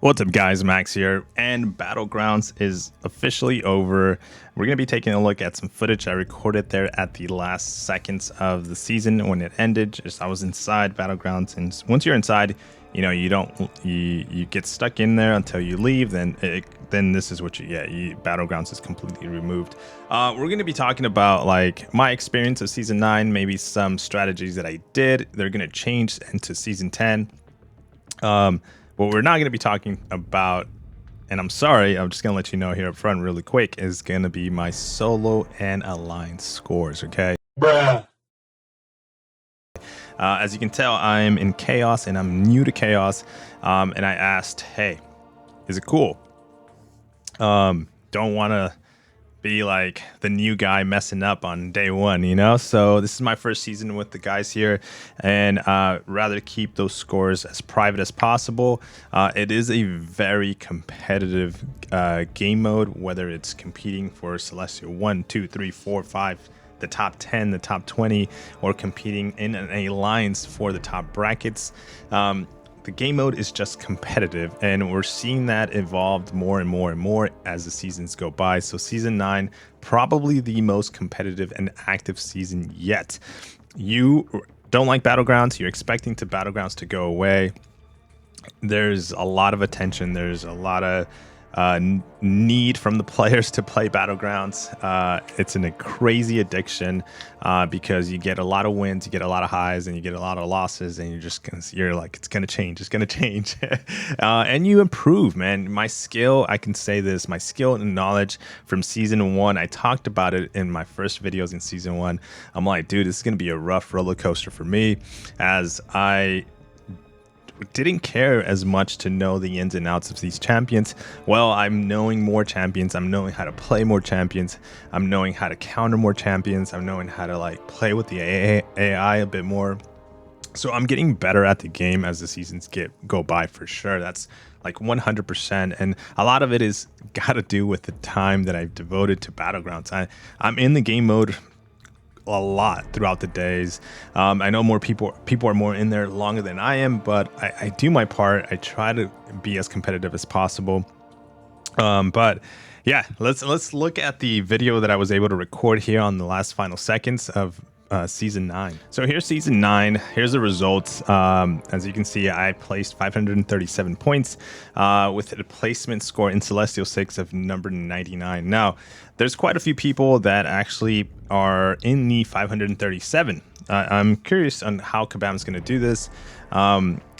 What's up, guys? Max here, and Battlegrounds is officially over. We're going to be taking a look at some footage I recorded there at the last seconds of the season when it ended. Just I was inside Battlegrounds, and once you're inside, you get stuck in there until you leave. Then this is what you get. Battlegrounds is completely removed. We're going to be talking about like my experience of season 9, maybe some strategies that I did. They're going to change into season 10. What we're not going to be talking about, and I'm sorry, I'm just going to let you know here up front really quick, is going to be my solo and alliance scores, okay? Bruh. As you can tell, I'm in Chaos, and I'm new to Chaos, and I asked, hey, is it cool? Don't want to be like the new guy messing up on day one, you know? So this is my first season with the guys here, and rather keep those scores as private as possible. It is a very competitive game mode, whether it's competing for Celestial 1, 2, 3, 4, 5, the top 10, the top 20, or competing in an alliance for the top brackets. The game mode is just competitive, and we're seeing that evolved more and more and more as the seasons go by. So season 9, probably the most competitive and active season yet. You don't like Battlegrounds, you're expecting Battlegrounds to go away. There's a lot of attention, there's a lot of need from the players to play Battlegrounds. It's a crazy addiction because you get a lot of wins, you get a lot of highs, and you get a lot of losses, and you're like, it's gonna change, and you improve, man. My skill, I can say this, my skill and knowledge from season 1, I talked about it in my first videos in season 1. I'm like, dude, this is gonna be a rough roller coaster for me, as I didn't care as much to know the ins and outs of these champions. Well, I'm knowing more champions, I'm knowing how to play more champions, I'm knowing how to counter more champions, I'm knowing how to like play with the AI a bit more. So I'm getting better at the game as the seasons go by, for sure. That's like 100%, and a lot of it is got to do with the time that I've devoted to Battlegrounds. I'm in the game mode a lot throughout the days. I know more people are more in there longer than I am, but I do my part. I try to be as competitive as possible. But yeah, let's look at the video that I was able to record here on the last final seconds of season 9. So here's season 9. Here's the results. As you can see, I placed 537 points with a placement score in Celestial 6 of number 99. Now, there's quite a few people that actually are in the 537. I'm curious on how Kabam's going to do this.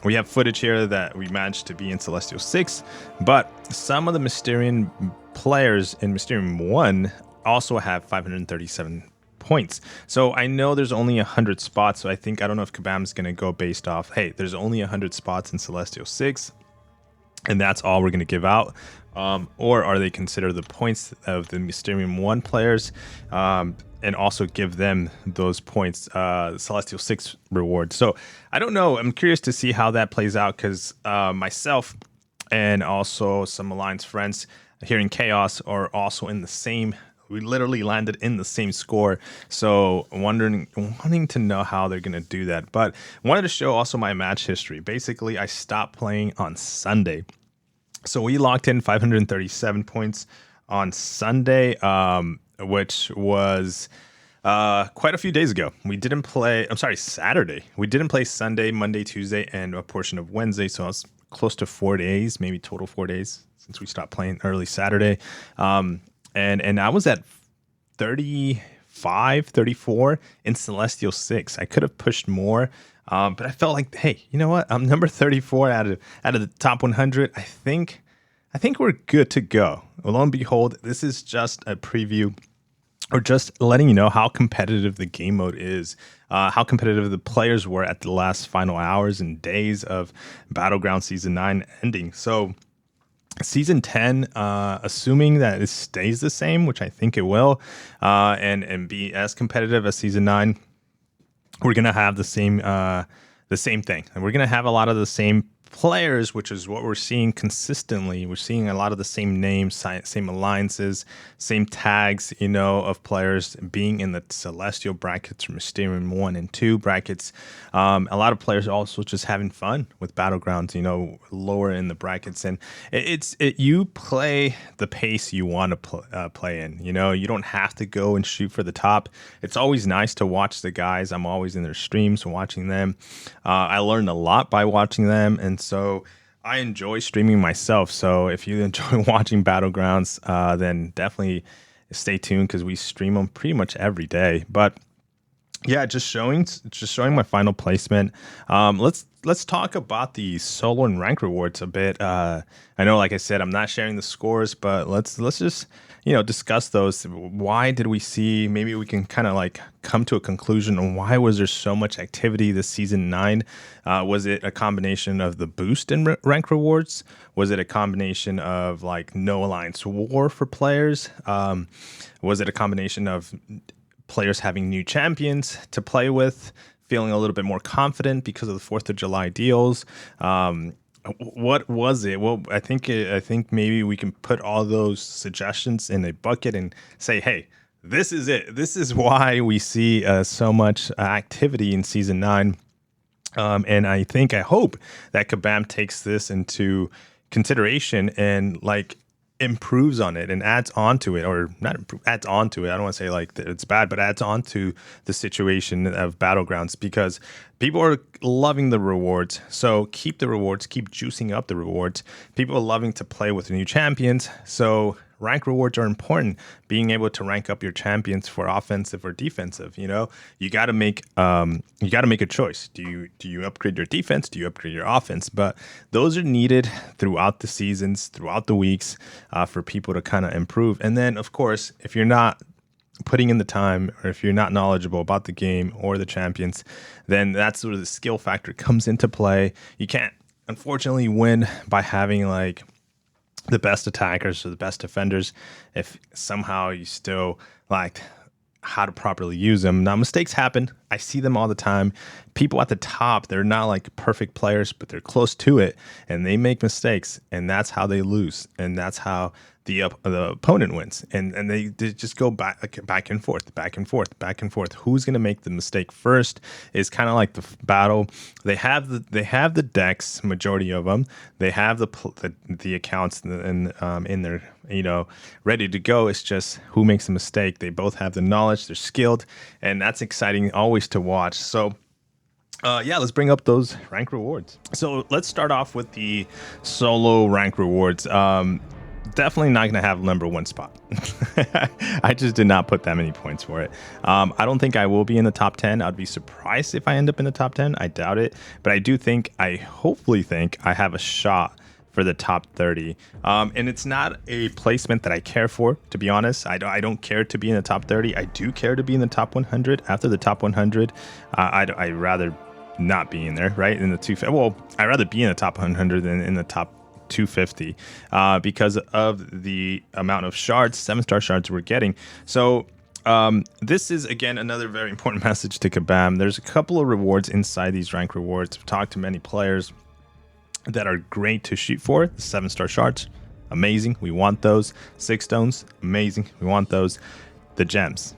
We have footage here that we managed to be in Celestial 6, but some of the Mysterian players in Mysterium 1 also have 537 points. So I know there's only 100 spots, so I don't know if Kabam's going to go based off, hey, there's only 100 spots in Celestial 6, and that's all we're going to give out. Or are they consider the points of the Mysterium 1 players and also give them those points, Celestial 6 rewards? So I don't know. I'm curious to see how that plays out, because myself and also some Alliance friends here in Chaos are also in the same. We literally landed in the same score. So wanting to know how they're going to do that. But wanted to show also my match history. Basically, I stopped playing on Sunday. So we locked in 537 points on Sunday, which was quite a few days ago. We didn't play, Saturday. We didn't play Sunday, Monday, Tuesday, and a portion of Wednesday. So it's close to 4 days, maybe total 4 days since we stopped playing early Saturday. And I was at 35, 34 in Celestial 6. I could have pushed more, but I felt like, hey, you know what? I'm number 34 out of the top 100. I think we're good to go. Well, lo and behold, this is just a preview, or just letting you know how competitive the game mode is, how competitive the players were at the last final hours and days of Battleground Season 9 ending. So Season 10, assuming that it stays the same, which I think it will, and be as competitive as Season 9, we're gonna have the same thing, and we're gonna have a lot of the same players, which is what we're seeing consistently. We're seeing a lot of the same names, same alliances, same tags, of players being in the celestial brackets or Mysterium 1 and 2 brackets. A lot of players also just having fun with Battlegrounds, lower in the brackets. And you play the pace you want to play in. You don't have to go and shoot for the top. It's always nice to watch the guys. I'm always in their streams watching them. I learned a lot by watching them, and so I enjoy streaming myself. So if you enjoy watching Battlegrounds, then definitely stay tuned because we stream them pretty much every day. But yeah, just showing my final placement. Let's talk about the solo and rank rewards a bit. I know, like I said, I'm not sharing the scores, but let's just discuss those. Why did we see? Maybe we can kind of like come to a conclusion on why was there so much activity this season 9? Was it a combination of the boost in rank rewards? Was it a combination of like no alliance war for players? Was it a combination of players having new champions to play with, feeling a little bit more confident because of the 4th of July deals? What was it? Well, I think maybe we can put all those suggestions in a bucket and say, hey, this is it. This is why we see so much activity in season 9. And I hope that Kabam takes this into consideration and like improves on it and adds on to it, or not adds on to it. I don't want to say like it's bad, but adds on to the situation of Battlegrounds, because people are loving the rewards. So keep the rewards, keep juicing up the rewards. People are loving to play with new champions. So rank rewards are important. Being able to rank up your champions for offensive or defensive, you got to make a choice. Do you upgrade your defense? Do you upgrade your offense? But those are needed throughout the seasons, throughout the weeks, for people to kind of improve. And then, of course, if you're not putting in the time, or if you're not knowledgeable about the game or the champions, then that's where the skill factor comes into play. You can't, unfortunately, win by having like the best attackers or the best defenders if somehow you still like how to properly use them. Now, mistakes happen. I see them all the time. People at the top, they're not like perfect players, but they're close to it, and they make mistakes, and that's how they lose, and that's how the opponent wins, and they just go back and forth. Who's going to make the mistake first is kind of like the battle. They have the decks, majority of them. They have the accounts in their ready to go. It's just who makes the mistake. They both have the knowledge. They're skilled, and that's exciting always to watch. So let's bring up those rank rewards. So let's start off with the solo rank rewards. Definitely not going to have number 1 spot. I just did not put that many points for it. I don't think I will be in the top 10. I'd be surprised if I end up in the top 10. I doubt it. But I hopefully think I have a shot for the top 30. And it's not a placement that I care for, to be honest. I don't care to be in the top 30. I do care to be in the top 100. After the top 100, I'd rather not be in there, right? In the 250. Well, I'd rather be in the top 100 than in the top 250 because of the amount of shards, 7-star shards we're getting. So this is, again, another very important message to Kabam. There's a couple of rewards inside these rank rewards. I've talked to many players that are great to shoot for. The 7-star shards, amazing. We want those. 6 stones, amazing. We want those. The gems.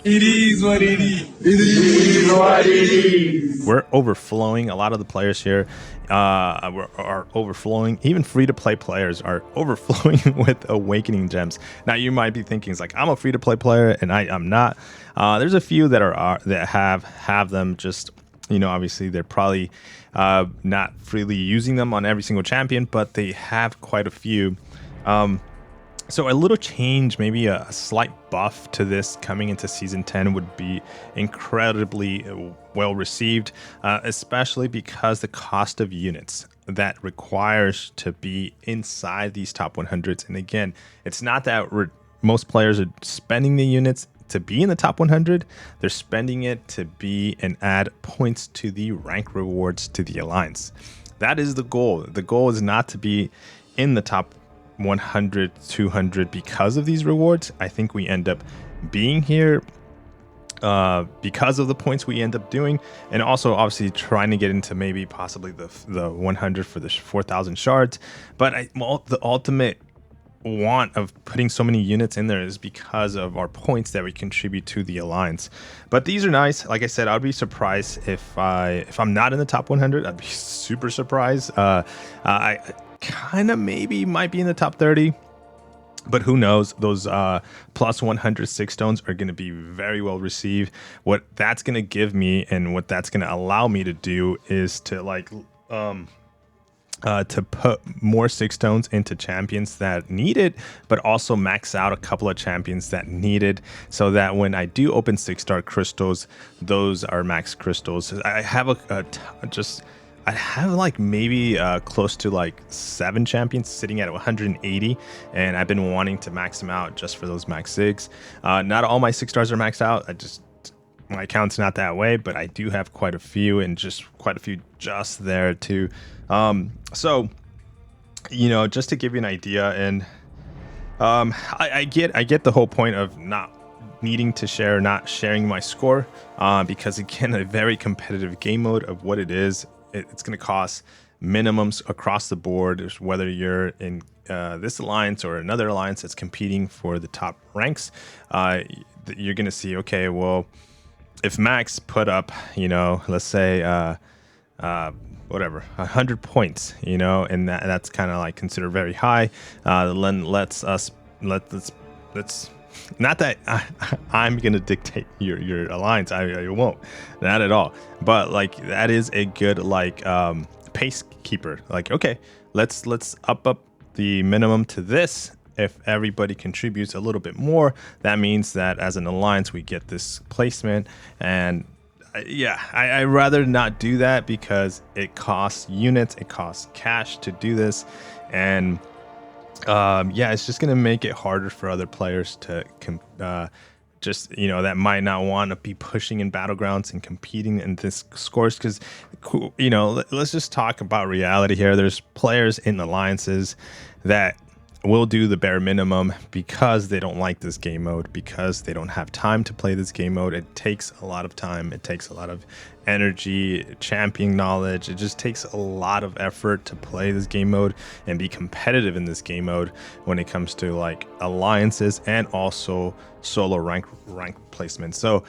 It is what it is. It is what it is. We're overflowing. A lot of the players here are overflowing. Even free-to-play players are overflowing with awakening gems. Now, you might be thinking, it's like, I'm a free-to-play player, and I'm not. There's a few that have them. Just, obviously, they're probably not freely using them on every single champion, but they have quite a few. So a little change, maybe a slight buff to this coming into Season 10 would be incredibly well received, especially because the cost of units that requires to be inside these top 100s. And again, it's not that most players are spending the units to be in the top 100. They're spending it to be and add points to the rank rewards to the alliance. That is the goal. The goal is not to be in the top 100, 200 because of these rewards. I think we end up being here because of the points we end up doing, and also obviously trying to get into maybe possibly the 100 for the 4,000 shards. But the ultimate want of putting so many units in there is because of our points that we contribute to the alliance. But these are nice. Like I said, I'd be surprised if I'm not in the top 100. I'd be super surprised. I kind of maybe might be in the top 30. But who knows? Those plus 100 6 stones are going to be very well received. What that's going to give me and what that's going to allow me to do is to to put more 6 stones into champions that need it, but also max out a couple of champions that need it, so that when I do open 6-star crystals, those are max crystals. I have I have like maybe close to like 7 champions sitting at 180, and I've been wanting to max them out just for those max 6. Not all my 6 stars are maxed out. My account's not that way, but I do have quite a few, and just quite a few just there too. So, you know, just to give you an idea, and I get the whole point of not needing to share, not sharing my score, because again, a very competitive game mode of what it is. It's going to cost minimums across the board, whether you're in this alliance or another alliance that's competing for the top ranks. You're going to see, okay, well, if Max put up, you know, let's say whatever, 100 points, you know, and that's kind of like considered very high. Let's not that I'm gonna dictate your alliance. I won't, not at all. But like that is a good like pace keeper. Like, okay, let's up the minimum to this. If everybody contributes a little bit more, that means that as an alliance we get this placement. And yeah, I rather not do that because it costs units, it costs cash to do this, and yeah, it's just gonna make it harder for other players to just, you know, that might not want to be pushing in Battlegrounds and competing in this scores. Because, you know, let's just talk about reality here. There's players in alliances that will do the bare minimum because they don't like this game mode, because they don't have time to play this game mode. It takes a lot of time, it takes a lot of energy, champion knowledge. It just takes a lot of effort to play this game mode and be competitive in this game mode when it comes to like alliances and also solo rank placement. So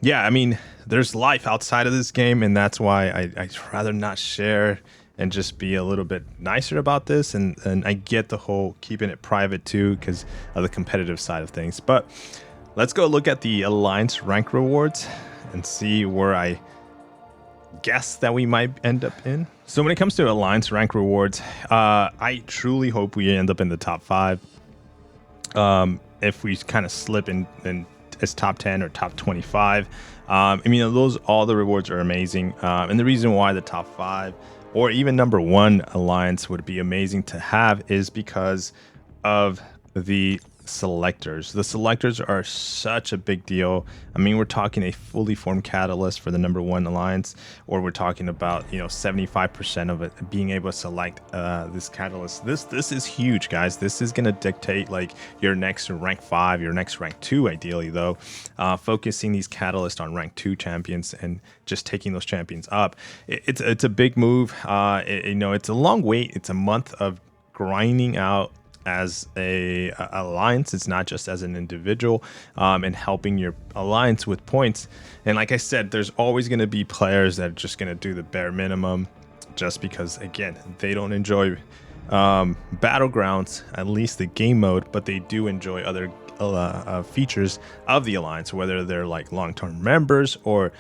yeah, I mean, there's life outside of this game, and that's why I'd rather not share and just be a little bit nicer about this. And I get the whole keeping it private too because of the competitive side of things. But let's go look at the alliance rank rewards and see where I guess that we might end up in. So when it comes to alliance rank rewards, I truly hope we end up in the top 5. If we kind of slip in as top 10 or top 25, I mean, all the rewards are amazing. And the reason why the top 5 or even number 1 alliance would be amazing to have is because of the selectors. The selectors are such a big deal. I mean, we're talking a fully formed catalyst for the number 1 alliance, or we're talking about, you know, 75% of it being able to select this catalyst. This is huge, guys. This is going to dictate like your next rank 5, your next rank 2, ideally though, focusing these catalysts on rank 2 champions and just taking those champions up. It's a big move. You know, it's a long wait. It's a month of grinding out as a alliance. It's not just as an individual, and helping your alliance with points. And like I said, there's always going to be players that are just going to do the bare minimum just because, again, they don't enjoy Battlegrounds, at least the game mode, but they do enjoy other features of the alliance, whether they're like long-term members or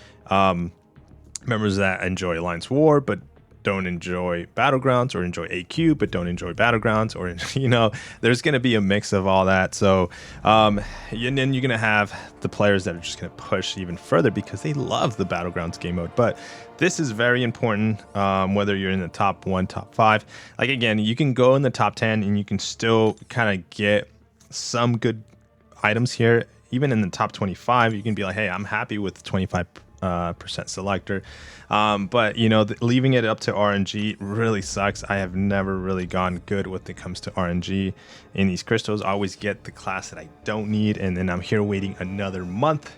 members that enjoy Alliance War but don't enjoy Battlegrounds, or enjoy AQ but don't enjoy Battlegrounds, or, you know, there's going to be a mix of all that. So and then you're going to have the players that are just going to push even further because they love the Battlegrounds game mode. But this is very important, whether you're in the top 1, top 5. Like, again, you can go in the top 10 and you can still kind of get some good items here. Even in the top 25, you can be like, hey, I'm happy with 25% selector. But, you know, leaving it up to RNG really sucks. I have never really gone good when it comes to RNG in these crystals. I always get the class that I don't need, and then I'm here waiting another month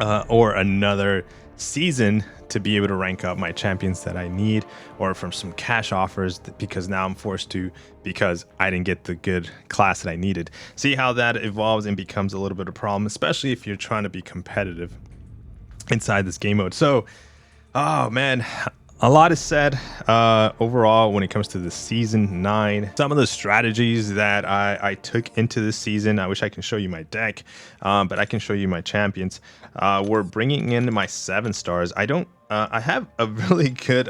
or another season to be able to rank up my champions that I need, or from some cash offers because now I'm forced to because I didn't get the good class that I needed. See how that evolves and becomes a little bit of a problem, especially if you're trying to be competitive inside this game mode. So, oh man, a lot is said overall when it comes to the season 9. Some of the strategies that I took into this season, I wish I can show you my deck, but I can show you my champions. We're bringing in my 7 stars. I have a really good,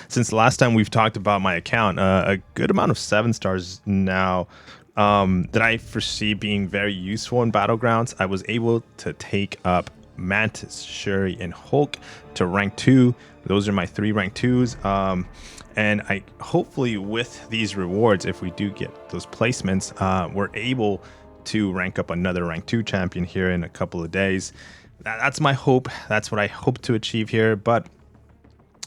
since the last time we've talked about my account, a good amount of 7 stars now that I foresee being very useful in Battlegrounds. I was able to take up Mantis, Shuri, and Hulk to rank 2. Those are my 3 rank 2s. And I hopefully with these rewards, if we do get those placements, we're able to rank up another rank 2 champion here in a couple of days. That's my hope. That's what I hope to achieve here. But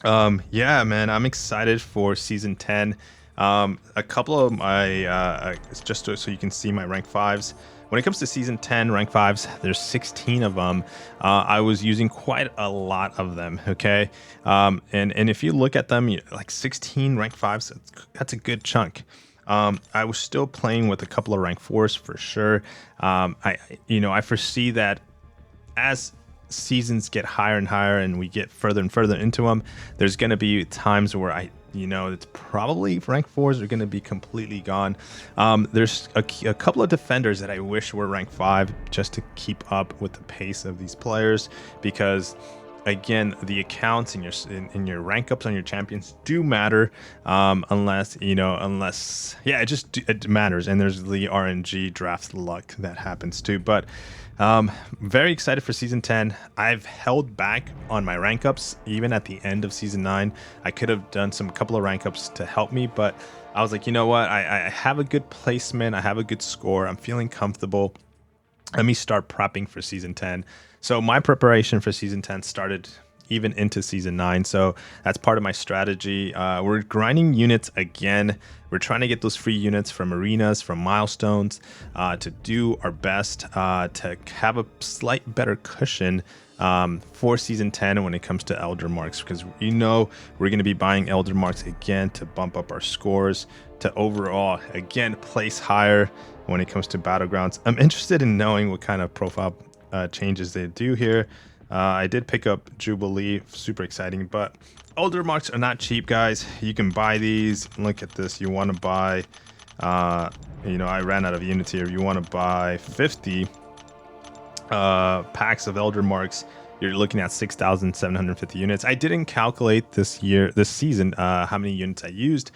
yeah, man, I'm excited for season 10. A couple of my just so you can see my rank 5s. When it comes to season 10 rank 5s, there's 16 of them. I was using quite a lot of them, okay? And if you look at them, like 16 rank 5s, that's a good chunk. I was still playing with a couple of rank 4s for sure. I foresee that as seasons get higher and higher and we get further and further into them, there's going to be times where it's probably rank 4s are going to be completely gone. There's a couple of defenders that I wish were rank 5 just to keep up with the pace of these players, because again, the accounts in your rank ups on your champions do matter, unless it matters, and there's the RNG draft luck that happens too. But very excited for season 10. I've held back on my rank ups even at the end of season 9. I could have done a couple of rank ups to help me, but I was like, you know what? I have a good placement. I have a good score. I'm feeling comfortable. Let me start prepping for season 10. So my preparation for season 10 started even into season 9. So that's part of my strategy. We're grinding units again. We're trying to get those free units from arenas, from milestones, to do our best to have a slight better cushion for season 10 when it comes to Elder Marks, because we're going to be buying Elder Marks again to bump up our scores, to overall again place higher when it comes to Battlegrounds. I'm interested in knowing what kind of profile changes they do here. I did pick up Jubilee, super exciting, but Elder Marks are not cheap, guys. You can buy these. Look at this. You want to buy, I ran out of units here. You want to buy 50 packs of Elder Marks. You're looking at 6,750 units. I didn't calculate this season, how many units I used,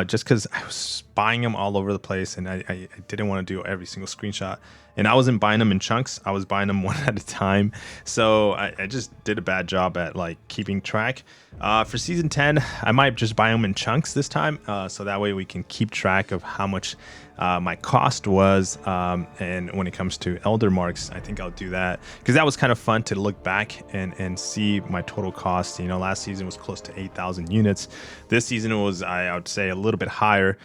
just because I was buying them all over the place, and I didn't want to do every single screenshot. And I wasn't buying them in chunks. I was buying them one at a time. So I just did a bad job at keeping track. For season 10, I might just buy them in chunks this time, so that way we can keep track of how much my cost was. And when it comes to Elder Marks, I think I'll do that because that was kind of fun to look back and see my total cost. Last season was close to 8,000 units. This season was, I would say, a little bit higher.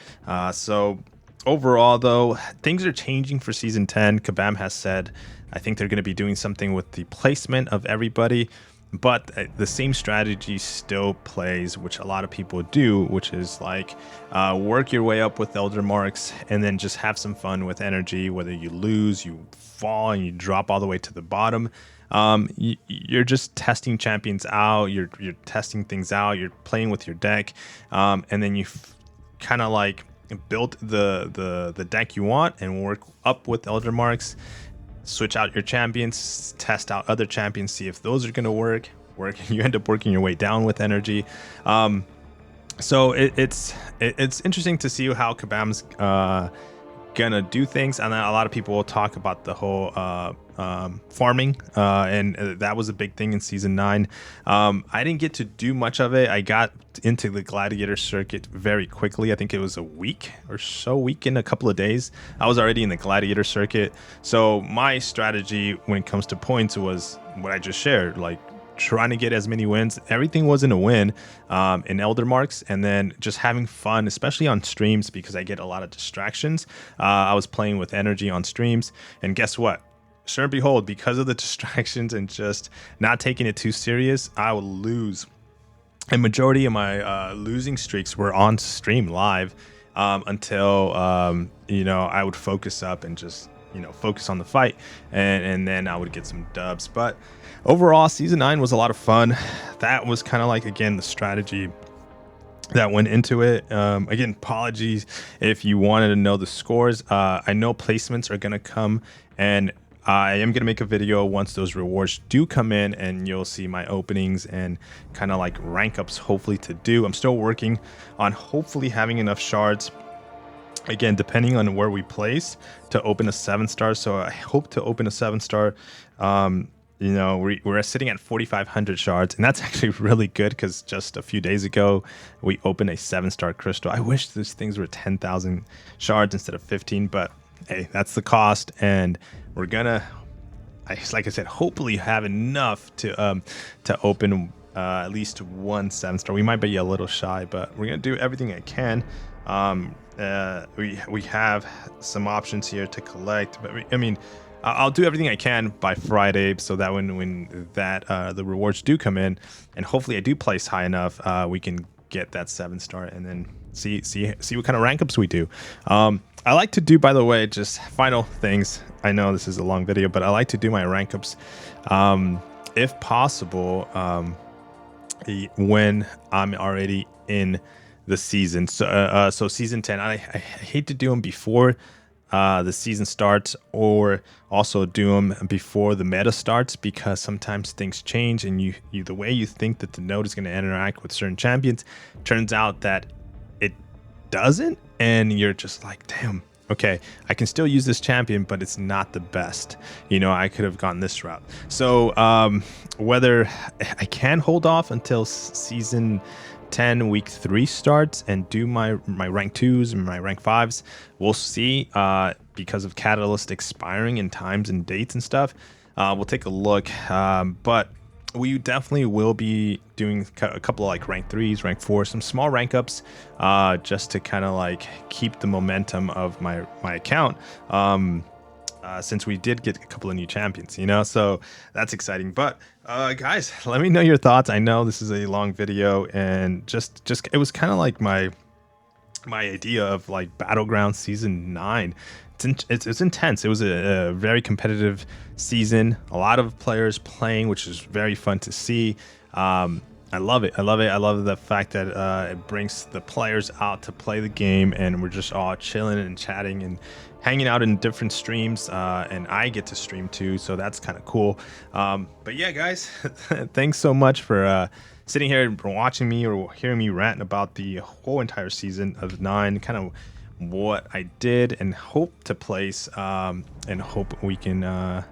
So overall, though, things are changing for season 10. Kabam has said, I think they're going to be doing something with the placement of everybody. But the same strategy still plays, which a lot of people do, which is work your way up with Elder Marks and then just have some fun with energy. Whether you lose, you fall, and you drop all the way to the bottom. You're just testing champions out. You're testing things out. You're playing with your deck, and then you kind of build the deck you want and work up with Elder Marks. Switch out your champions, test out other champions, see if those are going to work. You end up working your way down with energy. So it's interesting to see how Kabam's gonna do things, and a lot of people will talk about the whole farming, and that was a big thing in season 9. I didn't get to do much of it. I got into the gladiator circuit very quickly. I think it was a week in a couple of days. I was already in the gladiator circuit. So my strategy when it comes to points was what I just shared, trying to get as many wins. Everything wasn't a win in Elder Marks, and then just having fun, especially on streams, because I get a lot of distractions. I was playing with energy on streams, and guess what? sure and behold, because of the distractions and just not taking it too serious, I would lose. And majority of my losing streaks were on stream live until I would focus up and just focus on the fight, and then I would get some dubs. But overall, season 9 was a lot of fun. That was kind of like, again, the strategy that went into it. Again, apologies if you wanted to know the scores. I know placements are gonna come, and I am gonna make a video once those rewards do come in, and you'll see my openings and kind of like rank ups hopefully to do. I'm still working on hopefully having enough shards, again, depending on where we place, to open a 7-star. So I hope to open a 7-star. We're sitting at 4,500 shards, and that's actually really good because just a few days ago we opened a 7-star crystal. I wish these things were 10,000 shards instead of 15, but hey, that's the cost, and we're gonna, like I said, hopefully have enough to open at least one 7-star. We might be a little shy, but we're gonna do everything I can. We have some options here to collect, but I'll do everything I can by Friday, so that when the rewards do come in, and hopefully I do place high enough, we can get that 7-star and then see what kind of rank ups we do. I like to do, by the way, just final things. I know this is a long video, but I like to do my rank ups, if possible, when I'm already in the season. So season 10, I hate to do them before the season starts, or also do them before the meta starts, because sometimes things change, and you the way you think that the node is going to interact with certain champions turns out that it doesn't, and you're just like, damn, okay, I can still use this champion, but it's not the best. I could have gone this route. So whether I can hold off until season 10 week 3 starts and do my rank 2s and my rank 5s, we'll see, because of Catalyst expiring in times and dates and stuff. We'll take a look, but we definitely will be doing a couple of like rank 3s, rank 4s, some small rank ups, just to kind of like keep the momentum of my account, since we did get a couple of new champions, so that's exciting. But guys, let me know your thoughts. I know this is a long video, and just it was kind of like my idea of like Battlegrounds season 9. It's intense. It was a very competitive season, a lot of players playing, which is very fun to see. I love it. I love the fact that it brings the players out to play the game, and we're just all chilling and chatting and hanging out in different streams, and I get to stream too, so that's kind of cool. But yeah, guys, thanks so much for sitting here and watching me or hearing me rant about the whole entire season of 9, kind of what I did and hope to place, and hope we can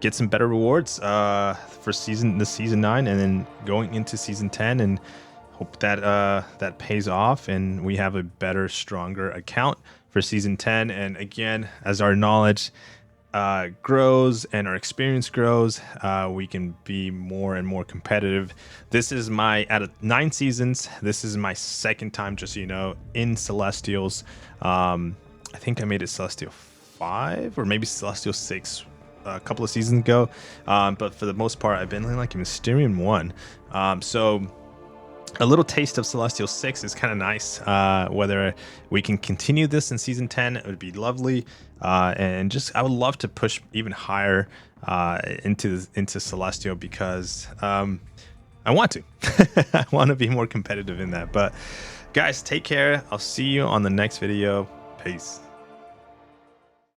get some better rewards for season 9, and then going into season 10, and hope that that pays off and we have a better, stronger account for season 10. And again, as our knowledge grows and our experience grows, we can be more and more competitive. This is out of 9 seasons, this is my second time, just so you know, in Celestials. I think I made it Celestial 5 or maybe Celestial 6 a couple of seasons ago, but for the most part I've been in like Mysterium 1, so a little taste of Celestial 6 is kind of nice. Whether we can continue this in season 10, it would be lovely, and just I would love to push even higher into Celestial, because I want to I want to be more competitive in that. But guys, take care. I'll see you on the next video. Peace.